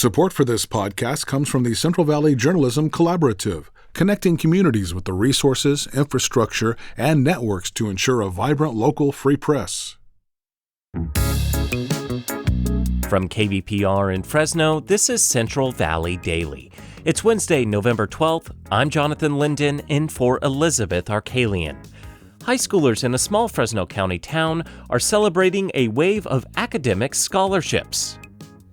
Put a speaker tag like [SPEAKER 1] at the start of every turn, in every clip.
[SPEAKER 1] Support for this podcast comes from the Central Valley Journalism Collaborative, connecting communities with the resources, infrastructure, and networks to ensure a vibrant local free press.
[SPEAKER 2] From KVPR in Fresno, this is Central Valley Daily. It's Wednesday, November 12th. I'm Jonathan Linden, in for Elizabeth Arkalian. High schoolers in a small Fresno County town are celebrating a wave of academic scholarships.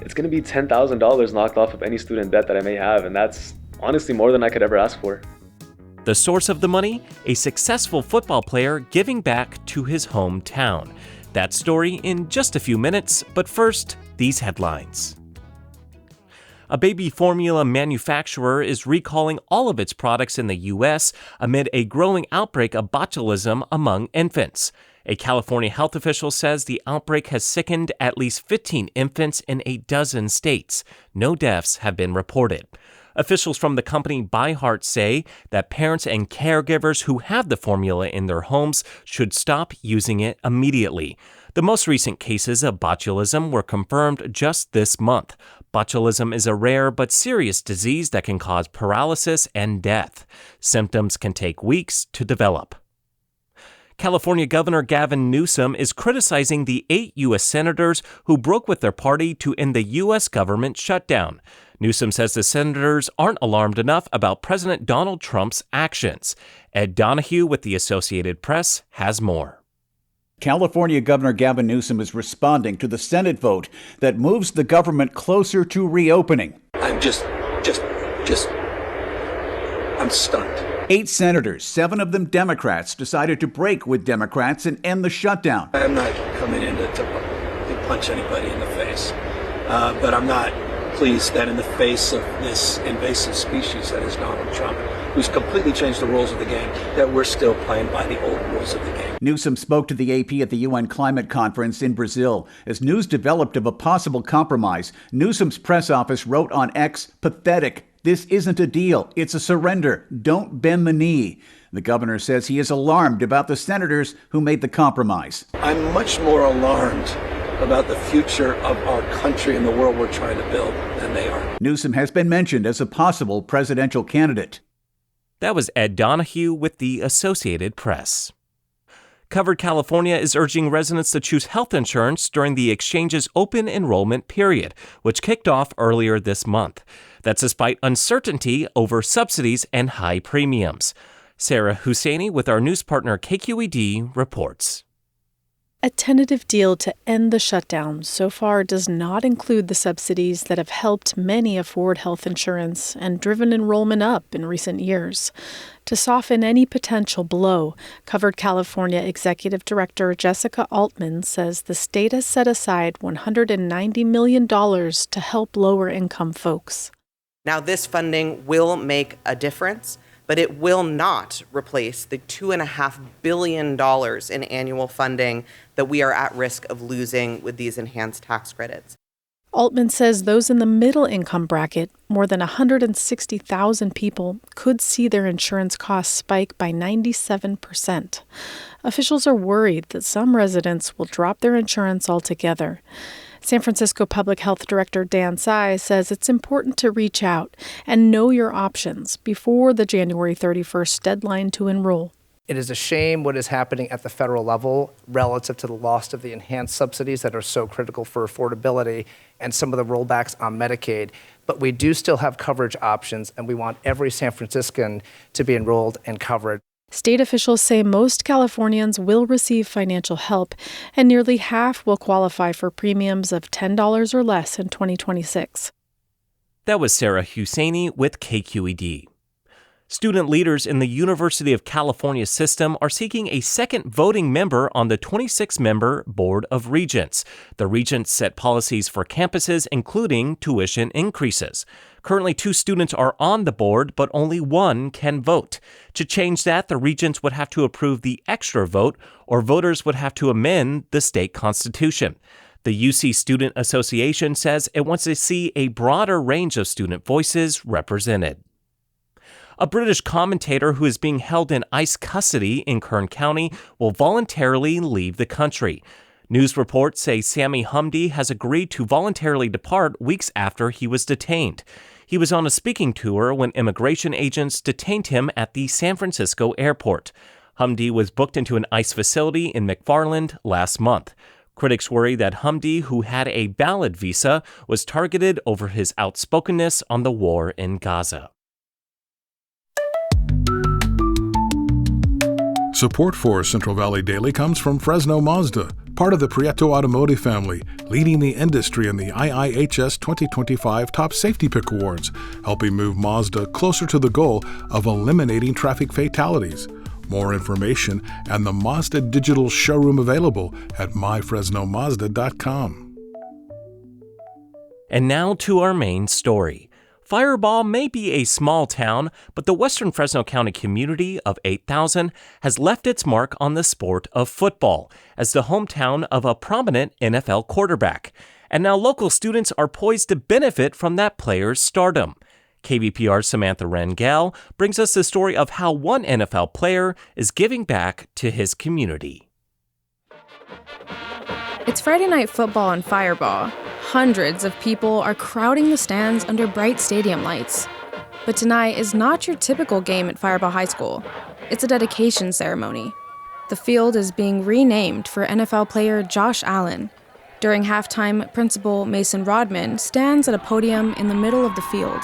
[SPEAKER 3] It's going to be $10,000 knocked off of any student debt that I may have, and that's honestly more than I could ever ask for.
[SPEAKER 2] The source of the money? A successful football player giving back to his hometown. That story in just a few minutes, but first, these headlines. A baby formula manufacturer is recalling all of its products in the U.S. amid a growing outbreak of botulism among infants. A California health official says the outbreak has sickened at least 15 infants in a dozen states. No deaths have been reported. Officials from the company ByHeart say that parents and caregivers who have the formula in their homes should stop using it immediately. The most recent cases of botulism were confirmed just this month. Botulism is a rare but serious disease that can cause paralysis and death. Symptoms can take weeks to develop. California Governor Gavin Newsom is criticizing the 8 U.S. senators who broke with their party to end the U.S. government shutdown. Newsom says the senators aren't alarmed enough about President Donald Trump's actions. Ed Donahue with the Associated Press has more.
[SPEAKER 4] California Governor Gavin Newsom is responding to the Senate vote that moves the government closer to reopening.
[SPEAKER 5] I'm I'm stunned.
[SPEAKER 4] 8 senators, 7 of them Democrats, decided to break with Democrats and end the shutdown.
[SPEAKER 5] I'm not coming in to punch anybody in the face, but I'm not pleased that in the face of this invasive species that is Donald Trump, who's completely changed the rules of the game, that we're still playing by the old rules of the game.
[SPEAKER 4] Newsom spoke to the AP at the UN Climate Conference in Brazil. As news developed of a possible compromise, Newsom's press office wrote on X, "Pathetic. This isn't a deal. It's a surrender. Don't bend the knee." The governor says he is alarmed about the senators who made the compromise.
[SPEAKER 5] I'm much more alarmed about the future of our country and the world we're trying to build than they are.
[SPEAKER 4] Newsom has been mentioned as a possible presidential candidate.
[SPEAKER 2] That was Ed Donahue with the Associated Press. Covered California is urging residents to choose health insurance during the exchange's open enrollment period, which kicked off earlier this month. That's despite uncertainty over subsidies and high premiums. Sarah Husseini with our news partner KQED reports.
[SPEAKER 6] A tentative deal to end the shutdown so far does not include the subsidies that have helped many afford health insurance and driven enrollment up in recent years. To soften any potential blow, Covered California Executive Director Jessica Altman says the state has set aside $190 million to help lower-income folks.
[SPEAKER 7] Now, this funding will make a difference, but it will not replace the $2.5 billion in annual funding that we are at risk of losing with these enhanced tax credits.
[SPEAKER 6] Altman says those in the middle income bracket, more than 160,000 people, could see their insurance costs spike by 97%. Officials are worried that some residents will drop their insurance altogether. San Francisco Public Health Director Dan Tsai says it's important to reach out and know your options before the January 31st deadline to enroll.
[SPEAKER 8] It is a shame what is happening at the federal level relative to the loss of the enhanced subsidies that are so critical for affordability and some of the rollbacks on Medicaid. But we do still have coverage options, and we want every San Franciscan to be enrolled and covered.
[SPEAKER 6] State officials say most Californians will receive financial help, and nearly half will qualify for premiums of $10 or less in 2026.
[SPEAKER 2] That was Sarah Husseini with KQED. Student leaders in the University of California system are seeking a second voting member on the 26-member Board of Regents. The regents set policies for campuses, including tuition increases. Currently, 2 students are on the board, but only 1 can vote. To change that, the regents would have to approve the extra vote, or voters would have to amend the state constitution. The UC Student Association says it wants to see a broader range of student voices represented. A British commentator who is being held in ICE custody in Kern County will voluntarily leave the country. News reports say Sammy Humdy has agreed to voluntarily depart weeks after he was detained. He was on a speaking tour when immigration agents detained him at the San Francisco airport. Humdy was booked into an ICE facility in McFarland last month. Critics worry that Humdy, who had a valid visa, was targeted over his outspokenness on the war in Gaza.
[SPEAKER 1] Support for Central Valley Daily comes from Fresno Mazda, part of the Prieto Automotive family, leading the industry in the IIHS 2025 Top Safety Pick Awards, helping move Mazda closer to the goal of eliminating traffic fatalities. More information and the Mazda digital showroom available at myfresnomazda.com.
[SPEAKER 2] And now to our main story. Firebaugh may be a small town, but the western Fresno County community of 8,000 has left its mark on the sport of football as the hometown of a prominent NFL quarterback. And now local students are poised to benefit from that player's stardom. KVPR's Samantha Rangel brings us the story of how one NFL player is giving back to his community.
[SPEAKER 9] It's Friday night football in Firebaugh. Hundreds of people are crowding the stands under bright stadium lights. But tonight is not your typical game at Firebaugh High School. It's a dedication ceremony. The field is being renamed for NFL player Josh Allen. During halftime, Principal Mason Rodman stands at a podium in the middle of the field.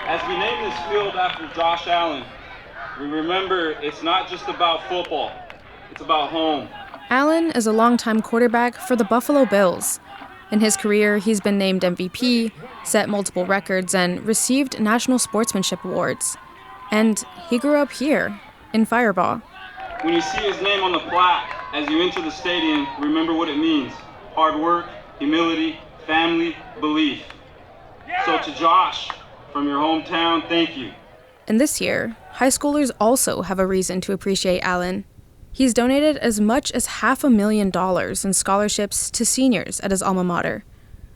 [SPEAKER 10] As we name this field after Josh Allen, we remember it's not just about football, it's about home.
[SPEAKER 9] Allen is a longtime quarterback for the Buffalo Bills. In his career, he's been named MVP, set multiple records, and received national sportsmanship awards. And he grew up here, in Firebaugh.
[SPEAKER 10] When you see his name on the plaque as you enter the stadium, remember what it means. Hard work, humility, family, belief. So to Josh, from your hometown, thank you.
[SPEAKER 9] And this year, high schoolers also have a reason to appreciate Allen. He's donated as much as $500,000 in scholarships to seniors at his alma mater.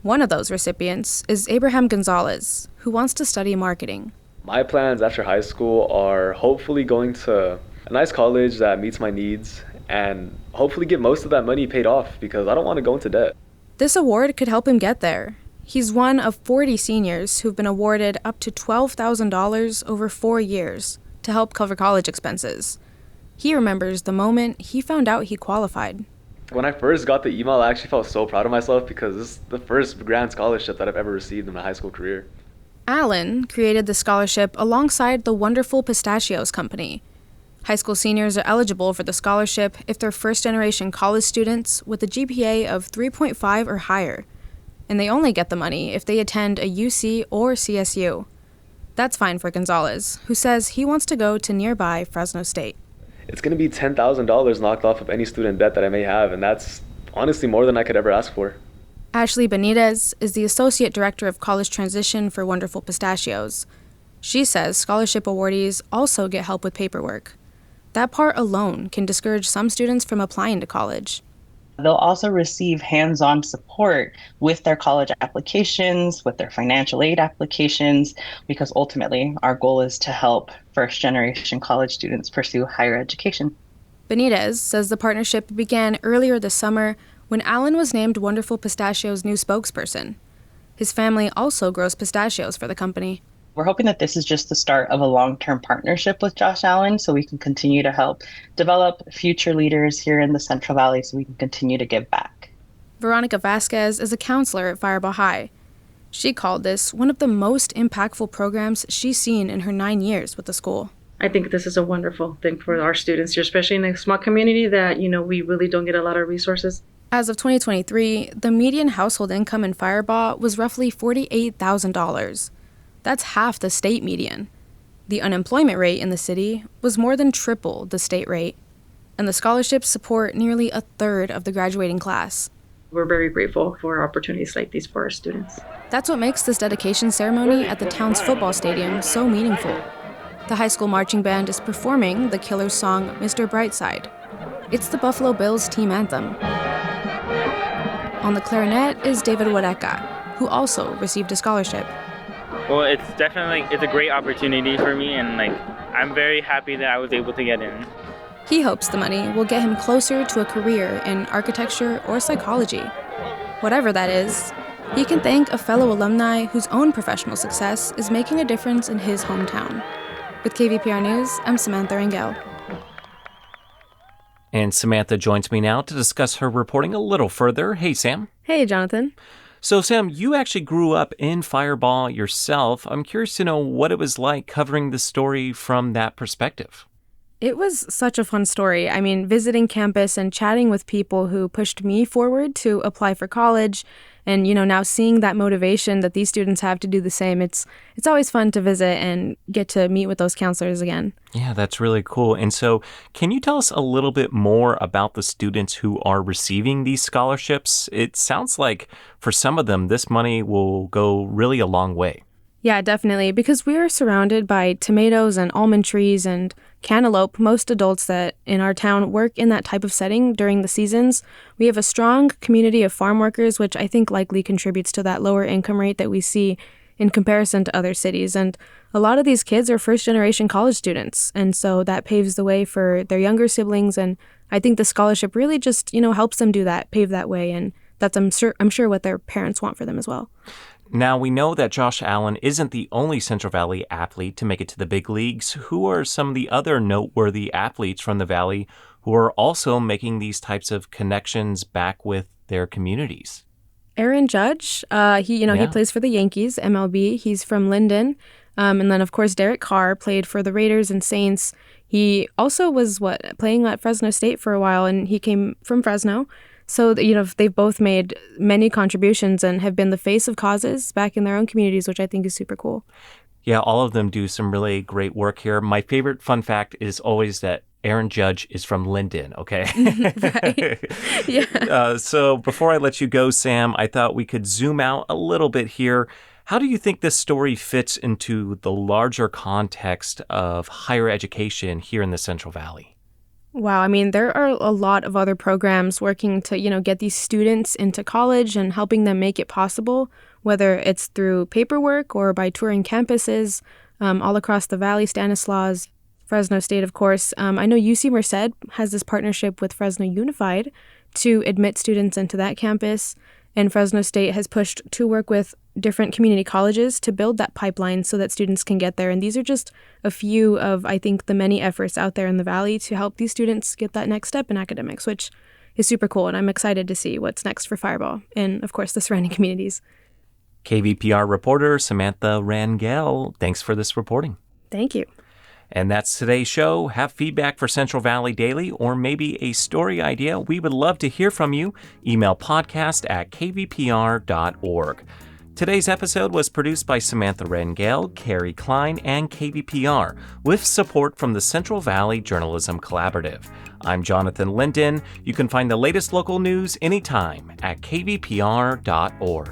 [SPEAKER 9] One of those recipients is Abraham Gonzalez, who wants to study marketing.
[SPEAKER 3] My plans after high school are hopefully going to a nice college that meets my needs and hopefully get most of that money paid off because I don't want to go into debt.
[SPEAKER 9] This award could help him get there. He's one of 40 seniors who've been awarded up to $12,000 over 4 years to help cover college expenses. He remembers the moment he found out he qualified.
[SPEAKER 3] When I first got the email, I actually felt so proud of myself because this is the first grand scholarship that I've ever received in my high school career.
[SPEAKER 9] Allen created the scholarship alongside the Wonderful Pistachios Company. High school seniors are eligible for the scholarship if they're first-generation college students with a GPA of 3.5 or higher. And they only get the money if they attend a UC or CSU. That's fine for Gonzalez, who says he wants to go to nearby Fresno State.
[SPEAKER 3] It's going to be $10,000 knocked off of any student debt that I may have, and that's honestly more than I could ever ask for.
[SPEAKER 9] Ashley Benitez is the Associate Director of College Transition for Wonderful Pistachios. She says scholarship awardees also get help with paperwork. That part alone can discourage some students from applying to college.
[SPEAKER 11] They'll also receive hands-on support with their college applications, with their financial aid applications, because ultimately our goal is to help first-generation college students pursue higher education.
[SPEAKER 9] Benitez says the partnership began earlier this summer when Allen was named Wonderful Pistachios' new spokesperson. His family also grows pistachios for the company.
[SPEAKER 11] We're hoping that this is just the start of a long-term partnership with Josh Allen so we can continue to help develop future leaders here in the Central Valley so we can continue to give back.
[SPEAKER 9] Veronica Vasquez is a counselor at Firebaugh High. She called this one of the most impactful programs she's seen in her 9 years with the school.
[SPEAKER 12] I think this is a wonderful thing for our students here, especially in a small community that, we really don't get a lot of resources.
[SPEAKER 9] As of 2023, the median household income in Firebaugh was roughly $48,000. That's half the state median. The unemployment rate in the city was more than triple the state rate, and the scholarships support nearly a third of the graduating class.
[SPEAKER 12] We're very grateful for opportunities like these for our students.
[SPEAKER 9] That's what makes this dedication ceremony at the town's football stadium so meaningful. The high school marching band is performing the Killers' song, Mr. Brightside. It's the Buffalo Bills team anthem. On the clarinet is David Wadeka, who also received a scholarship.
[SPEAKER 13] Well, it's a great opportunity for me, and I'm very happy that I was able to get in.
[SPEAKER 9] He hopes the money will get him closer to a career in architecture or psychology. Whatever that is, he can thank a fellow alumni whose own professional success is making a difference in his hometown. With KVPR News, I'm Samantha Rangel.
[SPEAKER 2] And Samantha joins me now to discuss her reporting a little further. Hey, Sam.
[SPEAKER 9] Hey, Jonathan.
[SPEAKER 2] So, Sam, you actually grew up in Firebaugh yourself. I'm curious to know what it was like covering the story from that perspective.
[SPEAKER 9] It was such a fun story. I mean, visiting campus and chatting with people who pushed me forward to apply for college and, now seeing that motivation that these students have to do the same, it's always fun to visit and get to meet with those counselors again.
[SPEAKER 2] Yeah, that's really cool. And so can you tell us a little bit more about the students who are receiving these scholarships? It sounds like for some of them, this money will go really a long way.
[SPEAKER 9] Yeah, definitely. Because we are surrounded by tomatoes and almond trees and cantaloupe. Most adults that in our town work in that type of setting during the seasons. We have a strong community of farm workers, which I think likely contributes to that lower income rate that we see in comparison to other cities. And a lot of these kids are first-generation college students. And so that paves the way for their younger siblings. And I think the scholarship really just, helps them do that, pave that way. And that's, I'm sure what their parents want for them as well.
[SPEAKER 2] Now, we know that Josh Allen isn't the only Central Valley athlete to make it to the big leagues. Who are some of the other noteworthy athletes from the Valley who are also making these types of connections back with their communities?
[SPEAKER 9] Aaron Judge, he plays for the Yankees, MLB. He's from Linden. And then, of course, Derek Carr played for the Raiders and Saints. He also was playing at Fresno State for a while, and he came from Fresno. So, they've both made many contributions and have been the face of causes back in their own communities, which I think is super cool.
[SPEAKER 2] Yeah, all of them do some really great work here. My favorite fun fact is always that Aaron Judge is from Linden, okay?
[SPEAKER 9] Right. Yeah.
[SPEAKER 2] So before I let you go, Sam, I thought we could zoom out a little bit here. How do you think this story fits into the larger context of higher education here in the Central Valley?
[SPEAKER 9] Wow. I mean, there are a lot of other programs working to, get these students into college and helping them make it possible, whether it's through paperwork or by touring campuses all across the Valley, Stanislaus, Fresno State, of course. I know UC Merced has this partnership with Fresno Unified to admit students into that campus. And Fresno State has pushed to work with different community colleges to build that pipeline so that students can get there. And these are just a few of, I think, the many efforts out there in the Valley to help these students get that next step in academics, which is super cool. And I'm excited to see what's next for Firebaugh and, of course, the surrounding communities.
[SPEAKER 2] KVPR reporter Samantha Rangel, thanks for this reporting.
[SPEAKER 9] Thank you.
[SPEAKER 2] And that's today's show. Have feedback for Central Valley Daily or maybe a story idea? We would love to hear from you. Email podcast@kvpr.org. Today's episode was produced by Samantha Rangel, Carrie Klein, and KVPR, with support from the Central Valley Journalism Collaborative. I'm Jonathan Linden. You can find the latest local news anytime at kvpr.org.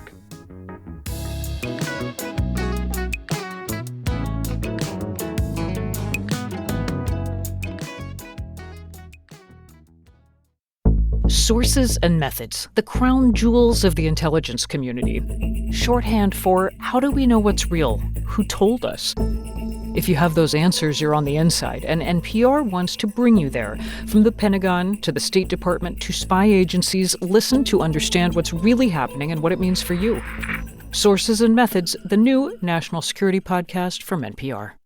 [SPEAKER 13] Sources and methods, the crown jewels of the intelligence community. Shorthand for how do we know what's real? Who told us? If you have those answers, you're on the inside, and NPR wants to bring you there. From the Pentagon to the State Department to spy agencies, listen to understand what's really happening and what it means for you. Sources and Methods, the new national security podcast from NPR.